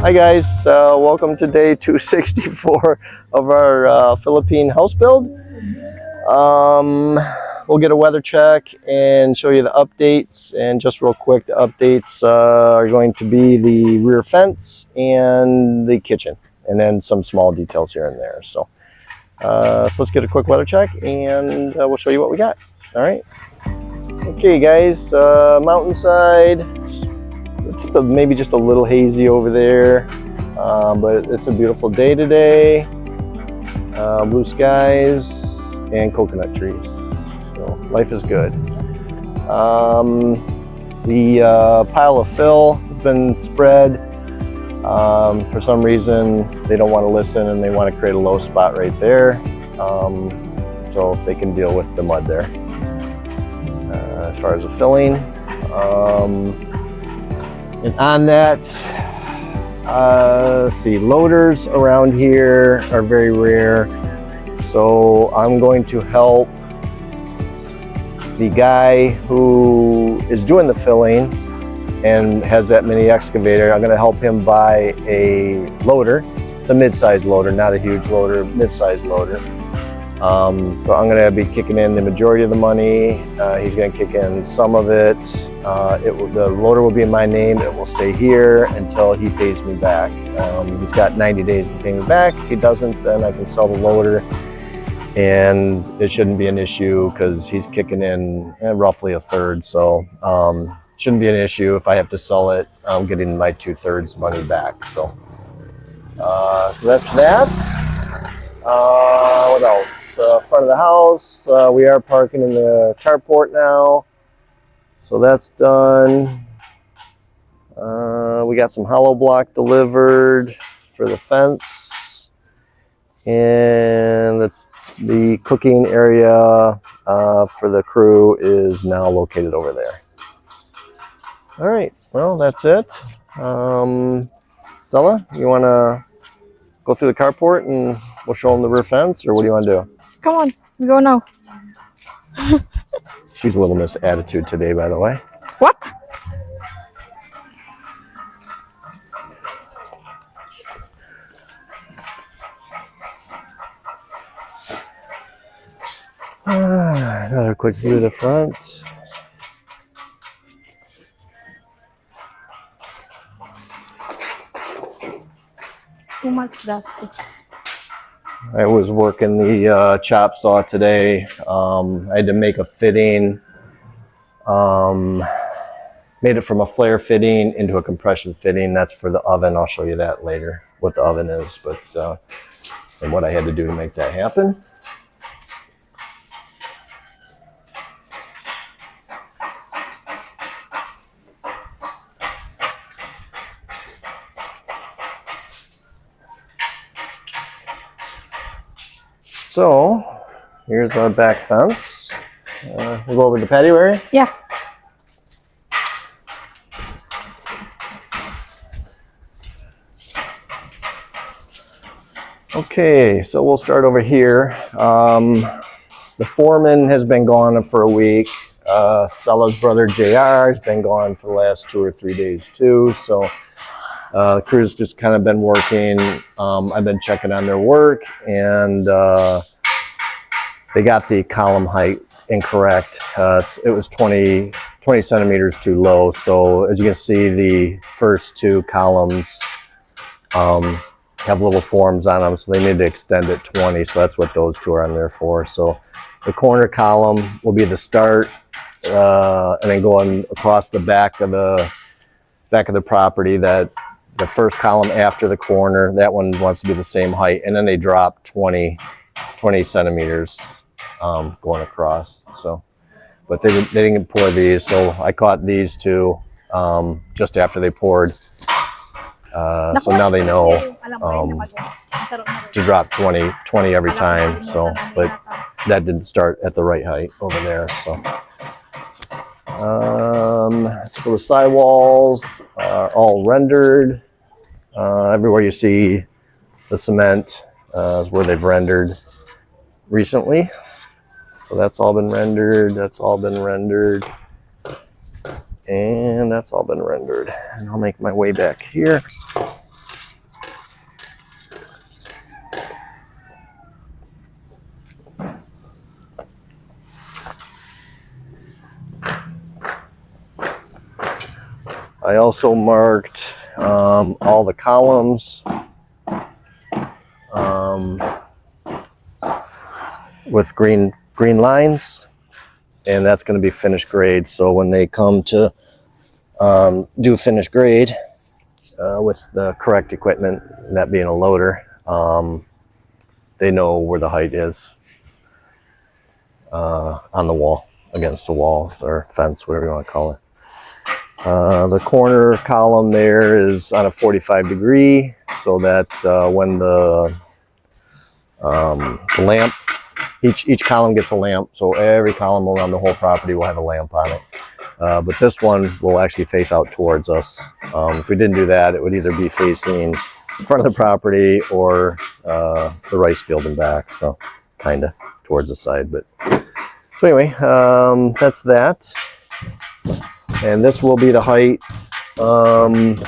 Hi guys, welcome to day 264 of our Philippine house build. We'll get a weather check and show you the updates. And just real quick, the updates are going to be the rear fence and the kitchen, and then some small details here and there. So let's get a quick weather check and we'll show you what we got. All right. Okay guys, mountainside. Maybe just a little hazy over there, but it's a beautiful day today. Blue skies and coconut trees, so life is good. The pile of fill has been spread. For some reason they don't want to listen and they want to create a low spot right there, so they can deal with the mud there. As far as the filling, and on that, let's see, loaders around here are very rare. So I'm going to help the guy who is doing the filling and has that mini excavator. I'm going to help him buy a loader. It's a mid-size loader, not a huge loader, mid-size loader. So I'm going to be kicking in the majority of the money. He's going to kick in some of it. The loader will be in my name. It will stay here until he pays me back. He's got 90 days to pay me back. If he doesn't, then I can sell the loader, and it shouldn't be an issue because he's kicking in roughly a third. So shouldn't be an issue. If I have to sell it, I'm getting my 2/3 money back. So that's that. What else? Front of the house, we are parking in the carport now, so that's done. We got some hollow block delivered for the fence, and the cooking area for the crew is now located over there. All right, well, that's it. Stella, you want to go through the carport and we'll show them the rear fence, or what do you want to do? Come on, we go now. She's a little miss attitude today, by the way. What? Another quick view of the front. Too much dusty. I was working the chop saw today. I had to make a fitting. Made it from a flare fitting into a compression fitting. That's for the oven. I'll show you that later, what the oven is, but and what I had to do to make that happen. So here's our back fence. We'll go over the patio area. Yeah. Okay, so we'll start over here. The foreman has been gone for a week. Stella's brother JR has been gone for the last 2 or 3 days too. So the crew's just kind of been working. I've been checking on their work, and they got the column height incorrect. It was 20 centimeters too low. So as you can see, the first 2 columns have little forms on them, so they need to extend it 20. So that's what those 2 are on there for. So the corner column will be the start, and then going across the back of the property, that the first column after the corner, that one wants to be the same height, and then they drop 20 centimeters going across. So, but they didn't pour these, so I caught these 2 just after they poured. So now they know to drop 20 every time. So, but that didn't start at the right height over there. So, so the sidewalls are all rendered. Everywhere you see the cement is where they've rendered recently. So that's all been rendered. That's all been rendered. And that's all been rendered. And I'll make my way back here. I also marked all the columns with green lines, and that's going to be finished grade. So when they come to do finished grade with the correct equipment, that being a loader, they know where the height is on the wall, against the wall or fence, whatever you want to call it. The corner column there is on a 45 degree, so that when the lamp, each column gets a lamp, so every column around the whole property will have a lamp on it. But this one will actually face out towards us. If we didn't do that, it would either be facing in front of the property or the rice field and back, so kind of towards the side. But so anyway, that's that. And this will be the height. I'm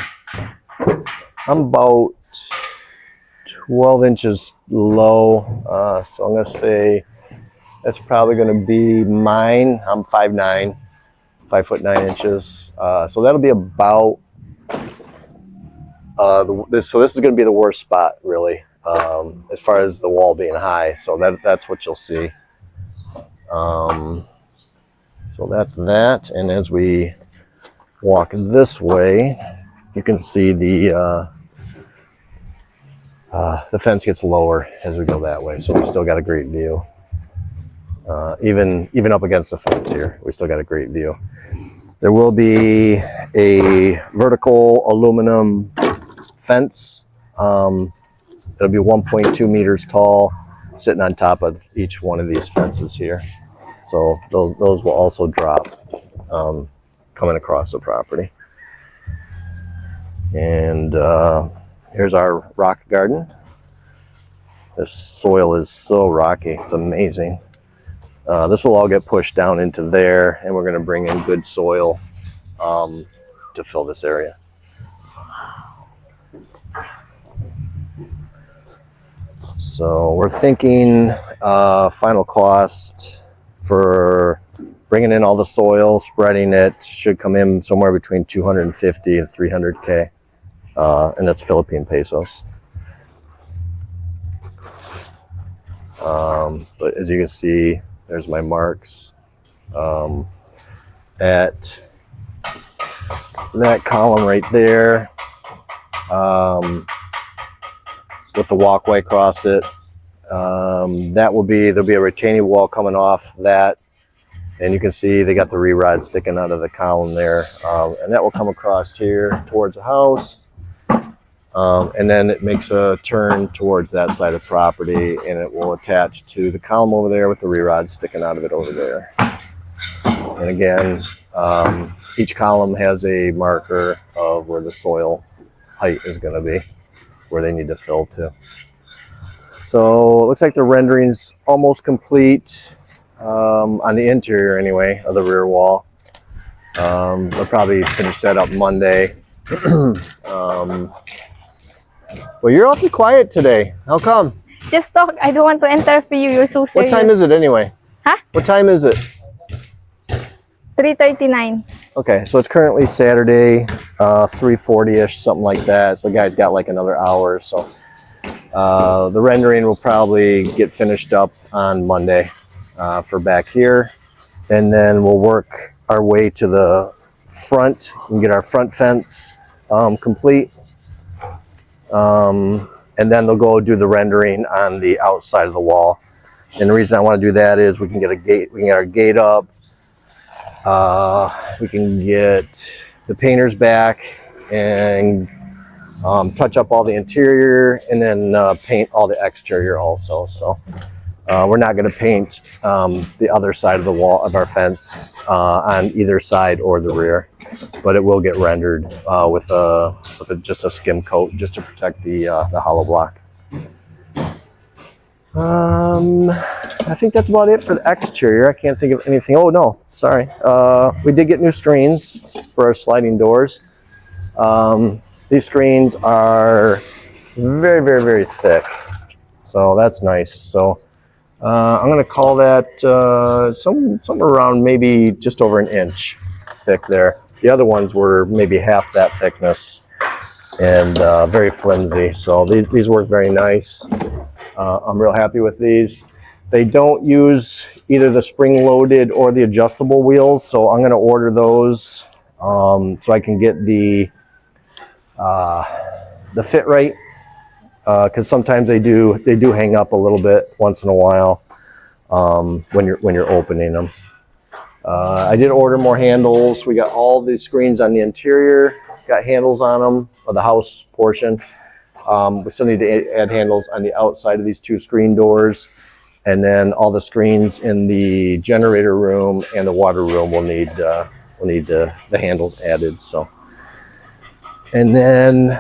about 12 inches low, so I'm going to say that's probably going to be mine. I'm 5'9", 5 foot 9 inches. So that'll be about so this is going to be the worst spot, really, as far as the wall being high. So that's what you'll see. So that's that. And as we walk this way, you can see the fence gets lower as we go that way. So we still got a great view. Even up against the fence here, we still got a great view. There will be a vertical aluminum fence. It'll be 1.2 meters tall, sitting on top of each one of these fences here. So those will also drop coming across the property. And here's our rock garden. This soil is so rocky, it's amazing. This will all get pushed down into there, and we're going to bring in good soil to fill this area. So we're thinking final cost for bringing in all the soil, spreading it, should come in somewhere between 250 and 300K, and that's Philippine pesos. But as you can see, there's my marks at that column right there, with the walkway across it. There'll be a retaining wall coming off that, and you can see they got the re-rod sticking out of the column there, and that will come across here towards the house, and then it makes a turn towards that side of the property, and it will attach to the column over there with the re-rod sticking out of it over there. And again, each column has a marker of where the soil height is going to be, where they need to fill to. So it looks like the rendering's almost complete on the interior anyway of the rear wall. They'll probably finish that up Monday. Well, you're awfully quiet today. How come? Just talk. I don't want to interrupt you. You're so serious. What time is it anyway? Huh? What time is it? 3:39. Okay, so it's currently Saturday, 3:40ish, something like that. So the guy's got like another hour or so. The rendering will probably get finished up on Monday for back here, and then we'll work our way to the front and get our front fence complete. And then they'll go do the rendering on the outside of the wall. And the reason I want to do that is we can get a gate. We can get our gate up. We can get the painters back and touch up all the interior, and then paint all the exterior also. So we're not going to paint the other side of the wall of our fence on either side or the rear, but it will get rendered with just a skim coat, just to protect the hollow block. I think that's about it for the exterior. I can't think of anything. Oh no, sorry. We did get new screens for our sliding doors. These screens are very, very, very thick, so that's nice. So I'm going to call that somewhere around maybe just over an inch thick there. The other ones were maybe half that thickness and very flimsy. So these work very nice. I'm real happy with these. They don't use either the spring-loaded or the adjustable wheels, so I'm going to order those so I can get the fit right, because sometimes they do hang up a little bit once in a while when you're opening them. I did order more handles. We got all the screens on the interior, got handles on them of the house portion. We still need to add handles on the outside of these two screen doors. And then all the screens in the generator room and the water room will need the handles added. So, and then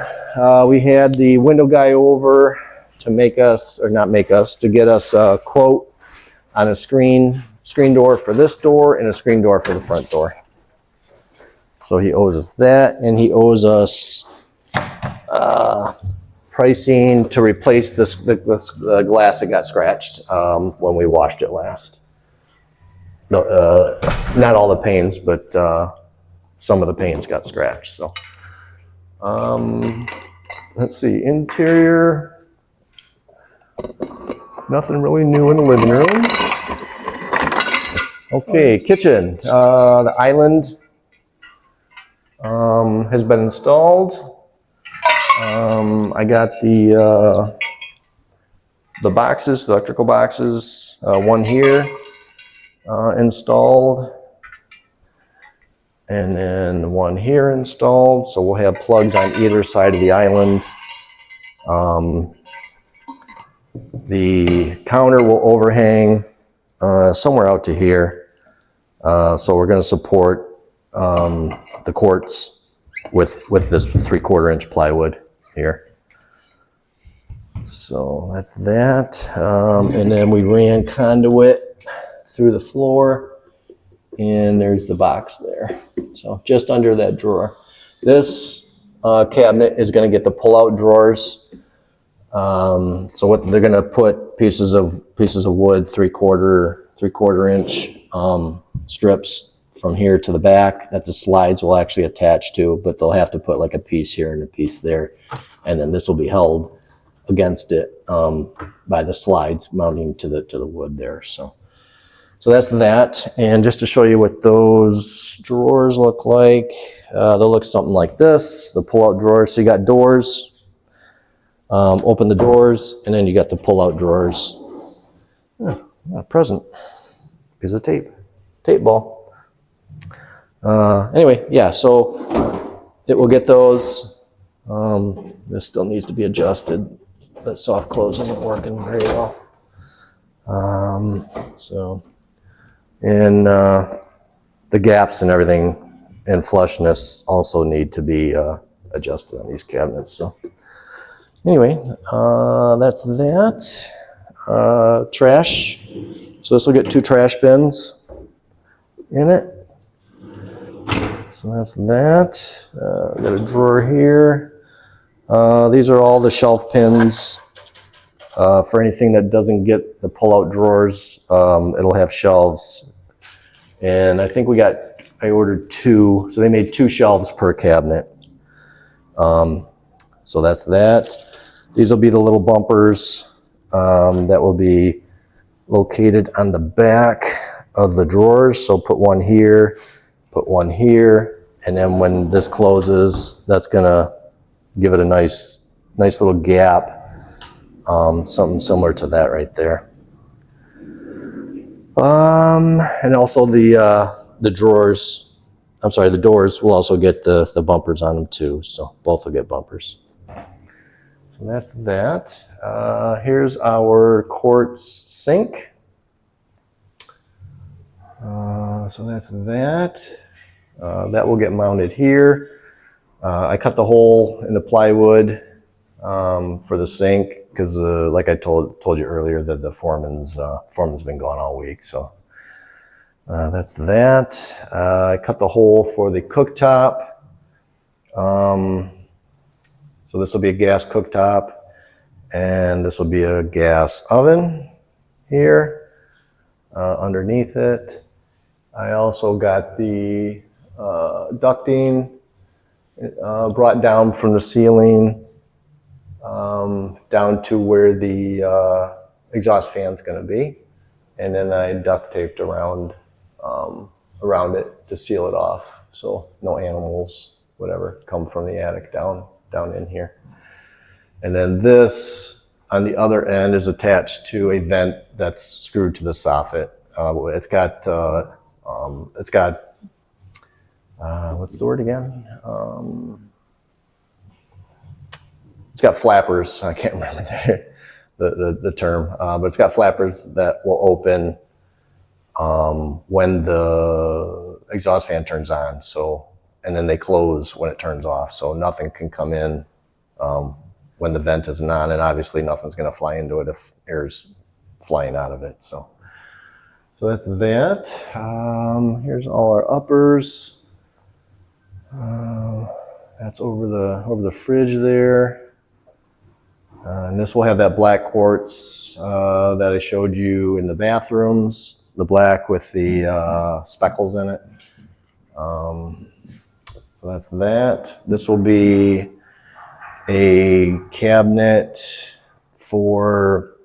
we had the window guy over to to get us a quote on a screen door for this door and a screen door for the front door. So he owes us that, and he owes us pricing to replace the glass that got scratched when we washed it last. No, not all the panes, but some of the panes got scratched. So let's see, interior, nothing really new in the living room. Okay, kitchen. The island has been installed. I got the boxes, the electrical boxes, one here installed, and then one here installed. So we'll have plugs on either side of the island. The counter will overhang somewhere out to here. So we're going to support the quartz with this 3/4 inch plywood here. So that's that. And then we ran conduit through the floor, and there's the box there. So just under that drawer. This cabinet is going to get the pull-out drawers. So what they're going to put pieces of wood, 3/4 inch strips from here to the back that the slides will actually attach to, but they'll have to put like a piece here and a piece there, and then this will be held against it by the slides mounting to the wood there. So that's that. And just to show you what those drawers look like, they'll look something like this. The pull-out drawers. So you got doors. Open the doors, and then you got the pull-out drawers. Oh, a present. Piece of tape ball. Anyway, yeah, so it will get those. This still needs to be adjusted. That soft close isn't working very well. And the gaps and everything and flushness also need to be adjusted on these cabinets. So anyway, that's that. Trash. So this will get 2 trash bins in it. So that's that. Got a drawer here. These are all the shelf pins for anything that doesn't get the pull-out drawers. It'll have shelves. And I think I ordered 2, so they made 2 shelves per cabinet. So that's that. These will be the little bumpers that will be located on the back of the drawers. So put one here, put one here, and then when this closes, that's gonna give it a nice little gap. Something similar to that right there. And also the drawers, the doors will also get the bumpers on them too. So both will get bumpers. So that's that. Here's our quartz sink. So that's that. That will get mounted here. I cut the hole in the plywood for the sink because, like I told you earlier, that the foreman's been gone all week. So that's that. I cut the hole for the cooktop. So this will be a gas cooktop, and this will be a gas oven here underneath it. I also got the ducting brought down from the ceiling down to where the exhaust fan's going to be, and then I duct taped around it to seal it off, so no animals, whatever, come from the attic down in here. And then this on the other end is attached to a vent that's screwed to the soffit. It's got what's the word again? It's got flappers. I can't remember the term, but it's got flappers that will open when the exhaust fan turns on. So, and then they close when it turns off. So nothing can come in when the vent isn't on, and obviously nothing's going to fly into it if air's flying out of it. So that's that. Here's all our uppers. That's over the fridge there. And this will have that black quartz that I showed you in the bathrooms, the black with the speckles in it. So that's that. This will be a cabinet for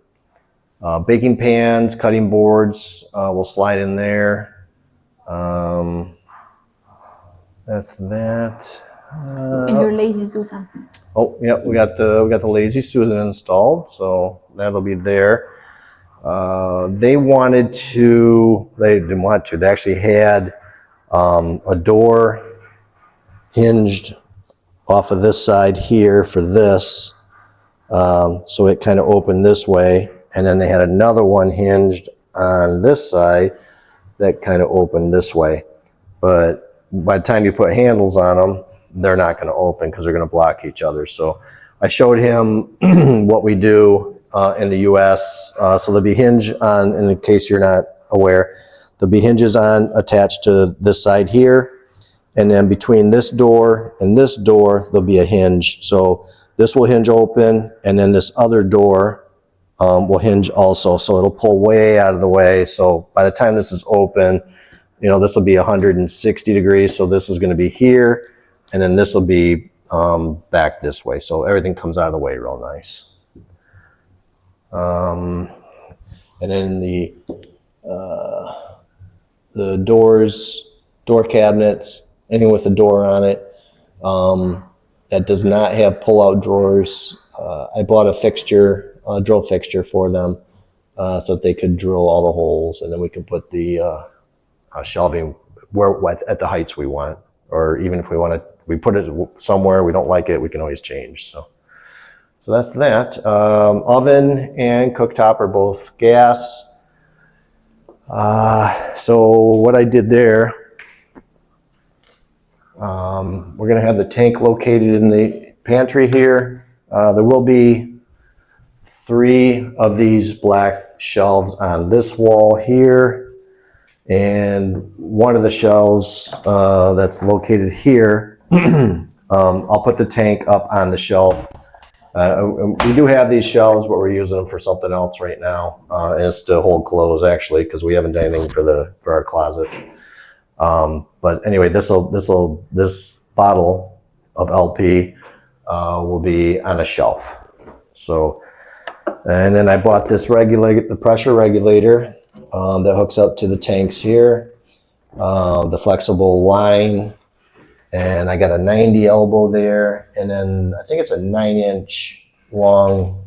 baking pans, cutting boards. Will slide in there. That's that. And your lazy Susan. Oh, yeah, we got the Lazy Susan installed, so that'll be there. They didn't want to. They actually had a door hinged off of this side here for this, so it kind of opened this way, and then they had another one hinged on this side that kind of opened this way. But by the time you put handles on them, they're not going to open because they're going to block each other. So I showed him what we do in the US. So there'll be hinge on, in case you're not aware, there'll be hinges on attached to this side here. And then between this door and this door, there'll be a hinge. So this will hinge open, and then this other door will hinge also. So it'll pull way out of the way. So by the time this is open, you know, this will be 160 degrees. So this is going to be here. And then this will be back this way. So everything comes out of the way real nice. And then the doors, door cabinets, anything with a door on it that does not have pull-out drawers. I bought a fixture, a drill fixture for them so that they could drill all the holes, and then we can put the shelving at the heights we want. Or even if we put it somewhere we don't like it, we can always change. So that's that. Oven and cooktop are both gas. So what I did there, we're gonna have the tank located in the pantry here. There will be 3 of these black shelves on this wall here. And one of the shelves that's located here, I'll put the tank up on the shelf. We do have these shelves, but we're using them for something else right now, and it's to hold clothes actually, because we haven't done anything for our closets. But anyway, this bottle of LP will be on a shelf. So, and then I bought this the pressure regulator. That hooks up to the tanks here, the flexible line, and I got a 90 elbow there, and then I think it's a 9-inch long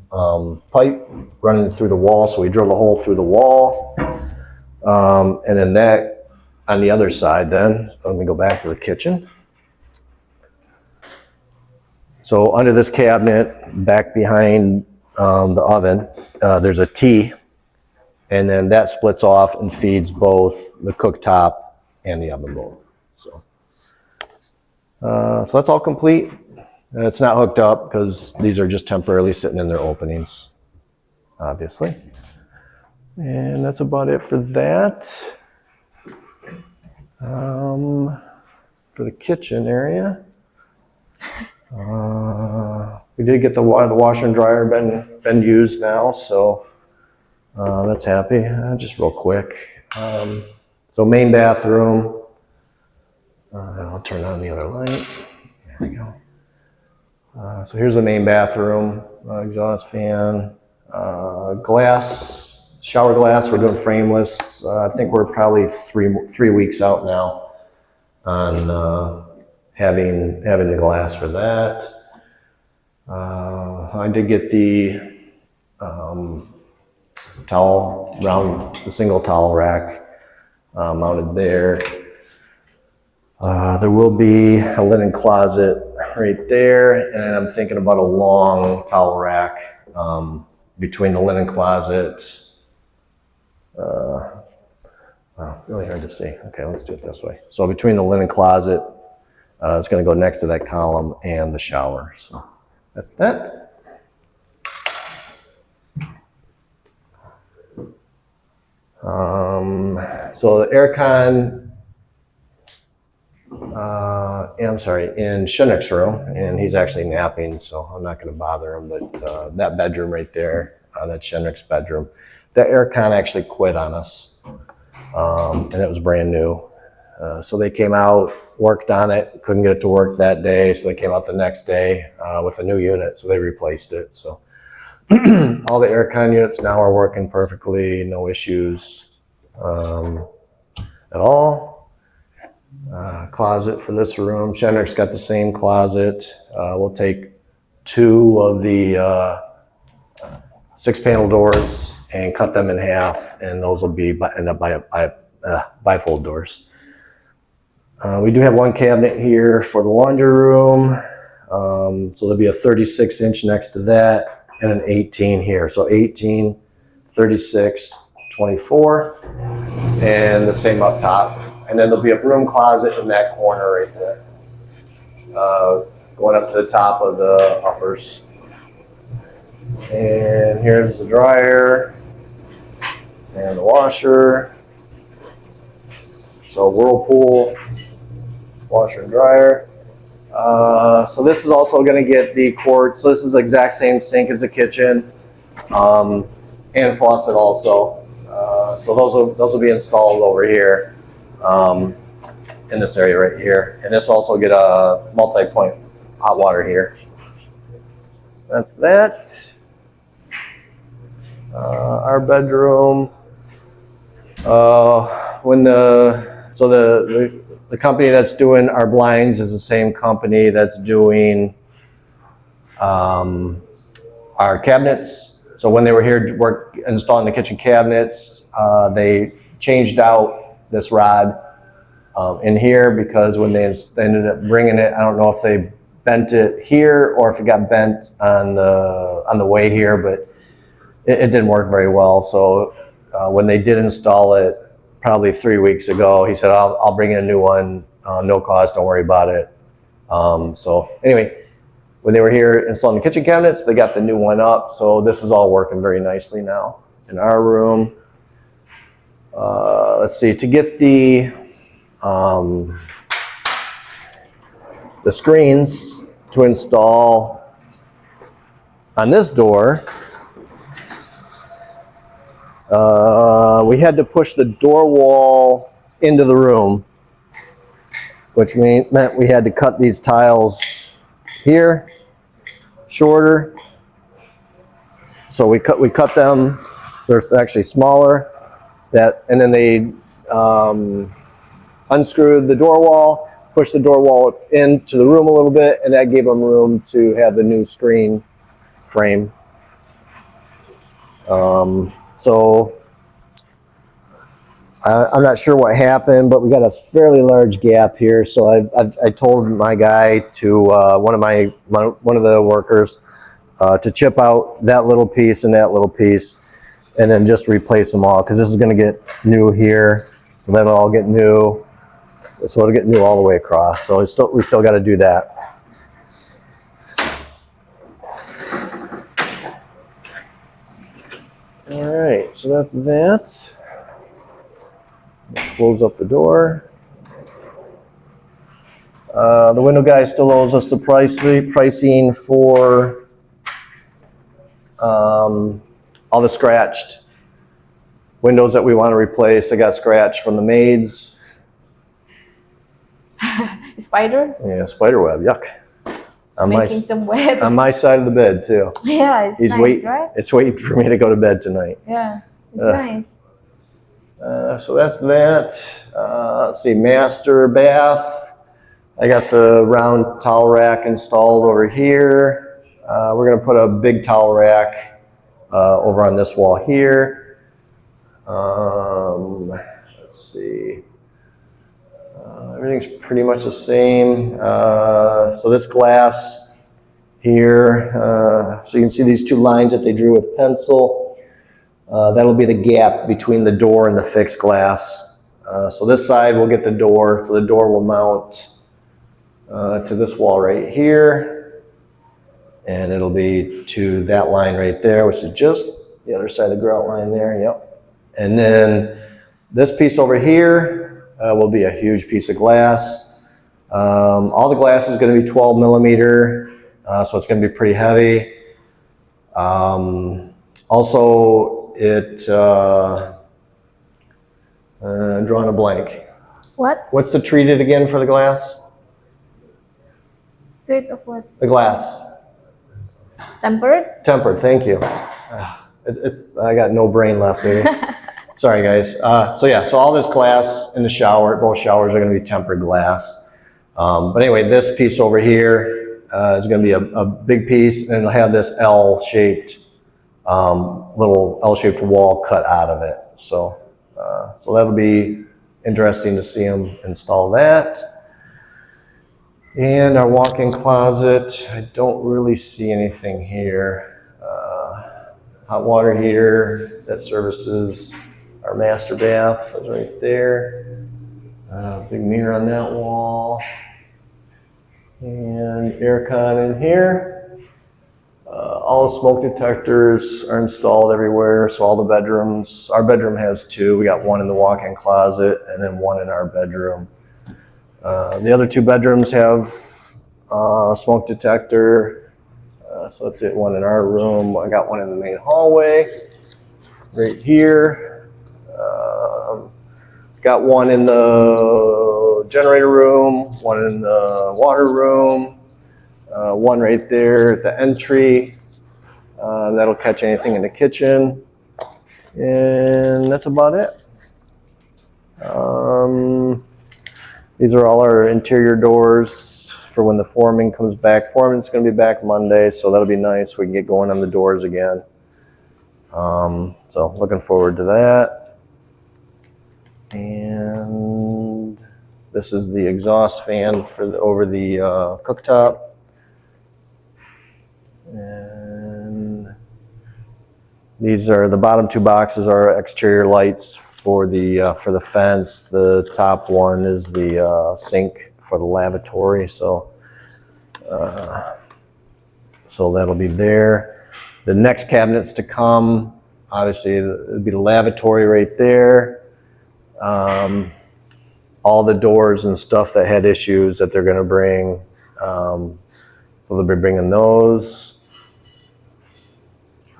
pipe running through the wall, so we drilled a hole through the wall, and then that on the other side then, let me go back to the kitchen. So under this cabinet, back behind the oven, there's a T. And then that splits off and feeds both the cooktop and the oven both. So that's all complete. And it's not hooked up because these are just temporarily sitting in their openings, obviously. And that's about it for that. For the kitchen area, we did get the washer and dryer been used now, so. That's happy. Just real quick. So main bathroom, I'll turn on the other light. There we go. So here's the main bathroom, exhaust fan, glass, shower glass. We're doing frameless. I think we're probably three weeks out now on having the glass for that. I did get the towel, the single towel rack mounted there. There will be a linen closet right there, and I'm thinking about a long towel rack between the linen closet. Wow, really hard to see. Okay, let's do it this way. So between the linen closet, it's going to go next to that column and the shower. So that's that. So the aircon. I'm sorry, in Shinnick's room, and he's actually napping, so I'm not going to bother him. But that bedroom right there, that's Shinnick's bedroom. That aircon actually quit on us, and it was brand new. So they came out, worked on it, couldn't get it to work that day, so they came out the next day with a new unit, so they replaced it. So all the aircon units now are working perfectly, no issues at all. Closet for this room. Shenrick's got the same closet. We'll take 2 of the 6-panel doors and cut them in half, and those will be end up bifold doors. We do have 1 cabinet here for the laundry room, so there'll be a 36-inch next to that and an 18 here. So 18, 36, 24, and the same up top. And then there'll be a broom closet in that corner right there, going up to the top of the uppers. And here's the dryer and the washer. So Whirlpool, washer and dryer. So this is also going to get the quartz. So this is the exact same sink as the kitchen, and faucet also. So those will be installed over here. In this area right here, and this also get a multi-point hot water here. That's that. Our bedroom. The company that's doing our blinds is the same company that's doing our cabinets. So when they were here installing the kitchen cabinets, they changed out this rod in here because when they ended up bringing it, I don't know if they bent it here or if it got bent on the way here, but it didn't work very well. So when they did install it, probably 3 weeks ago, he said, "I'll bring in a new one, no cost, don't worry about it." So anyway, when they were here installing the kitchen cabinets, they got the new one up. So this is all working very nicely now in our room. Let's see, to get the screens to install on this door, we had to push the door wall into the room, which meant we had to cut these tiles here shorter. So we cut them. They're actually smaller. And then they unscrewed the door wall, pushed the door wall into the room a little bit, and that gave them room to have the new screen frame. So I'm not sure what happened, but we got a fairly large gap here. So I told my guy to one of the workers to chip out that little piece and that little piece, and then just replace them all, because this is going to get new here, so that'll all get new, so it'll get new all the way across. So we still got to do that. All right, so that's that. Close up the door. The window guy still owes us the pricing for all the scratched windows that we want to replace. I got scratched from the maids. Spider Yeah, spider web. Yuck. On making some web. on my side of the bed too. Yeah, it's He's nice, waiting. right? It's waiting for me to go to bed tonight. Yeah, it's nice. So that's that. Let's see, master bath. I got the round towel rack installed over here. We're gonna put a big towel rack over on this wall here. Let's see. Everything's pretty much the same. So this glass here, so you can see these two lines that they drew with pencil. That'll be the gap between the door and the fixed glass. So this side will get the door, so the door will mount to this wall right here. And it'll be to that line right there, which is just the other side of the grout line there, yep. And then this piece over here will be a huge piece of glass. All the glass is going to be 12 millimeter, so it's going to be pretty heavy. Also, drawing a blank. What? What's the treated again for the glass? Treat of what? The glass. Tempered? Tempered, thank you. I got no brain left, maybe. Sorry, guys. So all this glass in the shower, both showers are going to be tempered glass. But anyway, this piece over here is going to be a big piece, and it'll have this L-shaped, little L-shaped wall cut out of it. So that'll be interesting to see them install that. And our walk-in closet, I don't really see anything here. Hot water heater that services our master bath is right there. Big mirror on that wall. And air con in here. All the smoke detectors are installed everywhere, so all the bedrooms. Our bedroom has two. We got one in the walk-in closet and then one in our bedroom. The other two bedrooms have a smoke detector. So that's it, one in our room. I got one in the main hallway right here. Got one in the generator room, one in the water room, one right there at the entry. That'll catch anything in the kitchen. And that's about it. These are all our interior doors for when the foreman comes back. Foreman's going to be back Monday, so that'll be nice. We can get going on the doors again. So looking forward to that. And this is the exhaust fan for over the cooktop. And these are the bottom two boxes are exterior lights for the fence. The top one is the sink for the lavatory. So that'll be there. The next cabinets to come, obviously, it'll be the lavatory right there. All the doors and stuff that had issues that they're going to bring. So they'll be bringing those.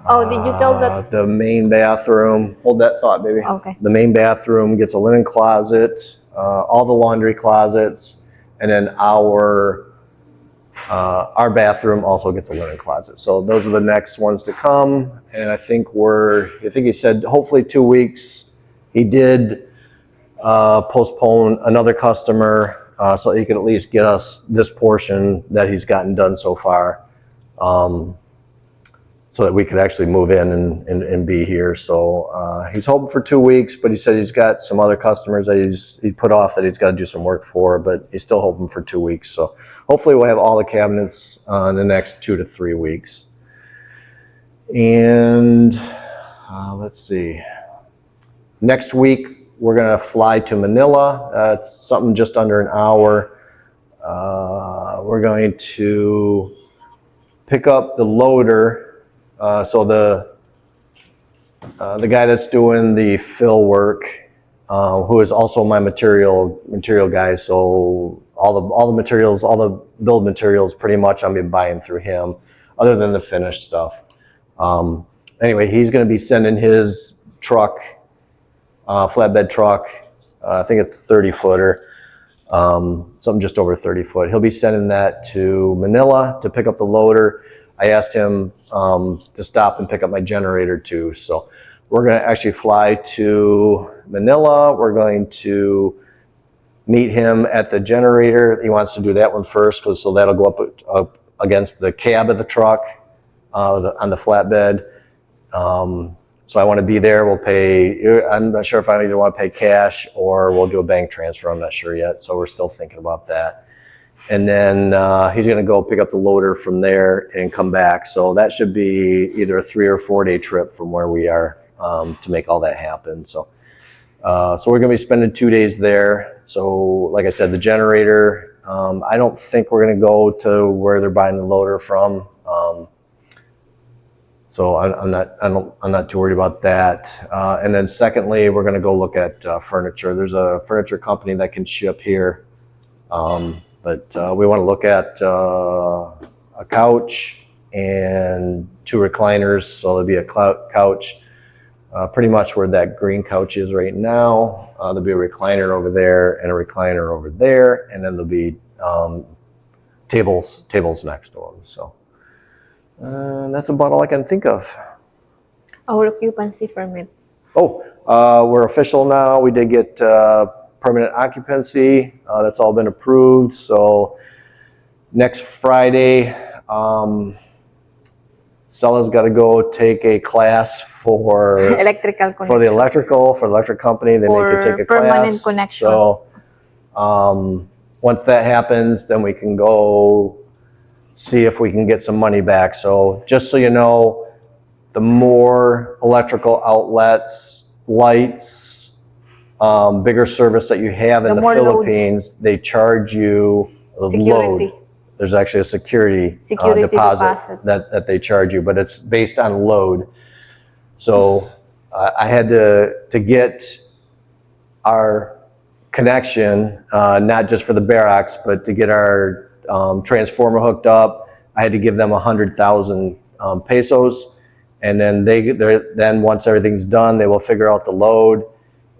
Oh, did you tell that? The main bathroom, hold that thought, baby. Okay. The main bathroom gets a linen closet, all the laundry closets, and then our bathroom also gets a linen closet. So those are the next ones to come. And I think he said hopefully 2 weeks. He did postpone another customer so he could at least get us this portion that he's gotten done so far. So that we could actually move in and be here. So he's hoping for 2 weeks, but he said he's got some other customers that he put off that he's got to do some work for, but he's still hoping for 2 weeks. So hopefully we'll have all the cabinets in the next 2 to 3 weeks. And let's see. Next week, we're going to fly to Manila. It's something just under an hour. We're going to pick up the loader. So the guy that's doing the fill work, who is also my material guy, so all the materials, all the build materials, pretty much I'm been buying through him, other than the finished stuff. Anyway, he's going to be sending his truck, flatbed truck. I think it's a 30-footer. something just over 30 foot. He'll be sending that to Manila to pick up the loader. I asked him to stop and pick up my generator too. So we're going to actually fly to Manila. We're going to meet him at the generator. He wants to do that one first, so that'll go up against the cab of the truck on the flatbed. So I want to be there. We'll pay, I'm not sure if I either want to pay cash or we'll do a bank transfer. I'm not sure yet. So we're still thinking about that. And then he's going to go pick up the loader from there and come back. So that should be either a 3 or 4 day trip from where we are to make all that happen. So we're going to be spending 2 days there. So like I said, the generator, I don't think we're going to go to where they're buying the loader from. So I'm not too worried about that. And then secondly, we're going to go look at furniture. There's a furniture company that can ship here. But we want to look at a couch and 2 recliners. So there'll be a couch pretty much where that green couch is right now. There'll be a recliner over there and a recliner over there. And then there'll be tables next to them. So that's about all I can think of. Our occupancy permit. Oh, we're official now. We did get permanent occupancy. That's all been approved. So next Friday, Stella's got to go take a class for the electric company. They make her take a permanent class. connection. So once that happens, then we can go see if we can get some money back. So just so you know, the more electrical outlets, lights, bigger service that you have in the Philippines, they charge you a load. There's actually a security deposit that they charge you, but it's based on load. So I had to get our connection, not just for the barracks, but to get our transformer hooked up. I had to give them 100,000 pesos, and then then once everything's done, they will figure out the load,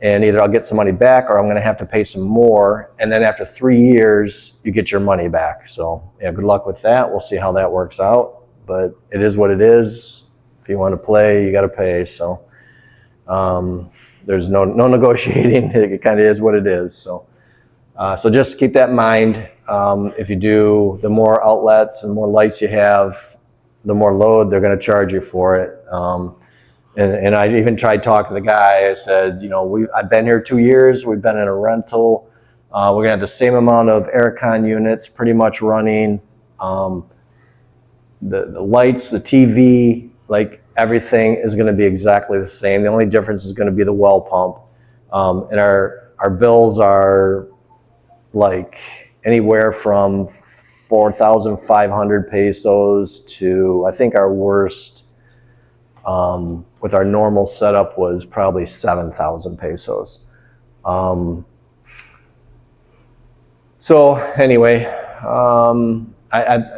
and either I'll get some money back or I'm going to have to pay some more. And then after 3 years, you get your money back. So yeah, good luck with that. We'll see how that works out, but it is what it is. If you want to play, you got to pay. So there's no negotiating. It kind of is what it is. So just keep that in mind. If you do, the more outlets and more lights you have, the more load they're going to charge you for it. And I even tried talking to the guy. I said, I've been here 2 years. We've been in a rental. We're going to have the same amount of aircon units pretty much running. The lights, the TV, like everything is going to be exactly the same. The only difference is going to be the well pump. And our bills are like anywhere from 4,500 pesos to, I think our worst with our normal setup was probably 7,000 pesos. So anyway,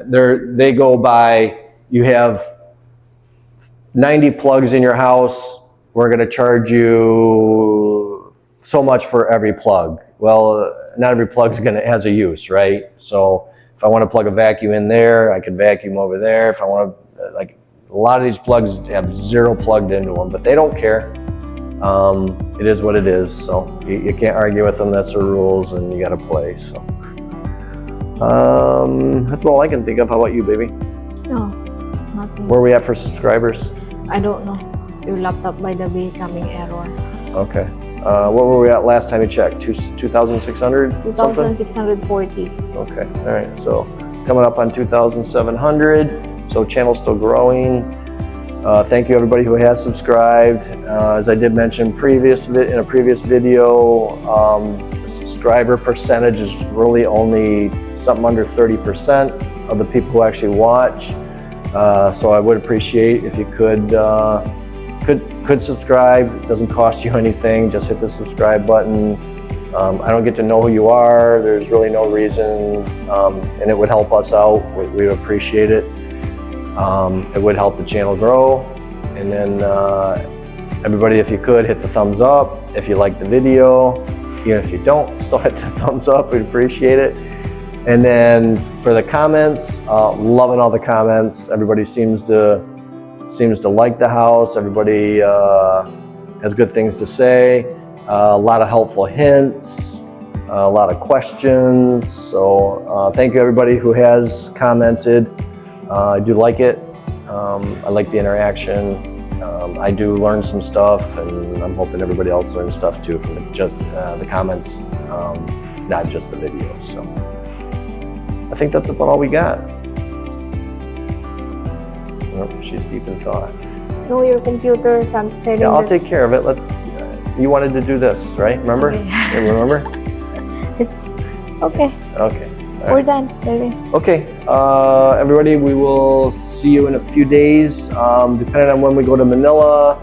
they go by, you have 90 plugs in your house, we're going to charge you so much for every plug. Well, not every plug has a use, right? So if I want to plug a vacuum in there, I can vacuum over there. If I want to, like, a lot of these plugs have 0 plugged into them, but they don't care. It is what it is. So you can't argue with them. That's the rules, and you got to play. So that's all I can think of. How about you, baby? No, nothing. Where are we at for subscribers? I don't know. Your laptop, by the way, coming error. Okay. What were we at last time you checked? 2,600? 2,640. Okay. All right. So coming up on 2,700. So channel's still growing. Thank you everybody who has subscribed. As I did mention in a previous video, the subscriber percentage is really only something under 30% of the people who actually watch. So I would appreciate if you could subscribe. It doesn't cost you anything. Just hit the subscribe button. I don't get to know who you are. There's really no reason, and it would help us out. We would appreciate it. It would help the channel grow. And then everybody, if you could, hit the thumbs up if you like the video. Even if you don't, still hit the thumbs up. We'd appreciate it. And then for the comments, loving all the comments. Everybody seems to like the house. Everybody has good things to say. A lot of helpful hints. A lot of questions. So thank you everybody who has commented. I do like it. I like the interaction. I do learn some stuff, and I'm hoping everybody else learns stuff too from the comments, not just the video. So I think that's about all we got. Oh, she's deep in thought. No, your computer something. Yeah, I'll take care of it. You wanted to do this, right? Remember? Okay. Yeah, remember? It's okay. Okay. All We're right. done. Ready? Okay, everybody, we will see you in a few days. Depending on when we go to Manila,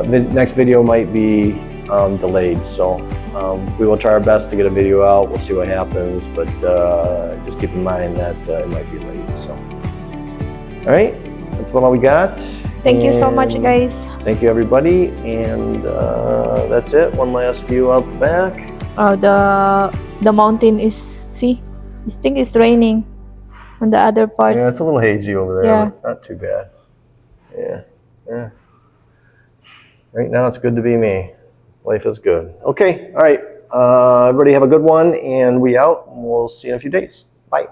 the next video might be delayed. So we will try our best to get a video out. We'll see what happens, but just keep in mind that it might be late. So, all right, that's about all we got. Thank you so much, And guys. Thank you, everybody, and that's it. One last view out the back. Oh, the mountain is, see, I think it's raining on the other part. Yeah, it's a little hazy over there, Yeah. but not too bad. Yeah. Right now, it's good to be me. Life is good. Okay, all right. Everybody have a good one, and we out. And we'll see you in a few days. Bye.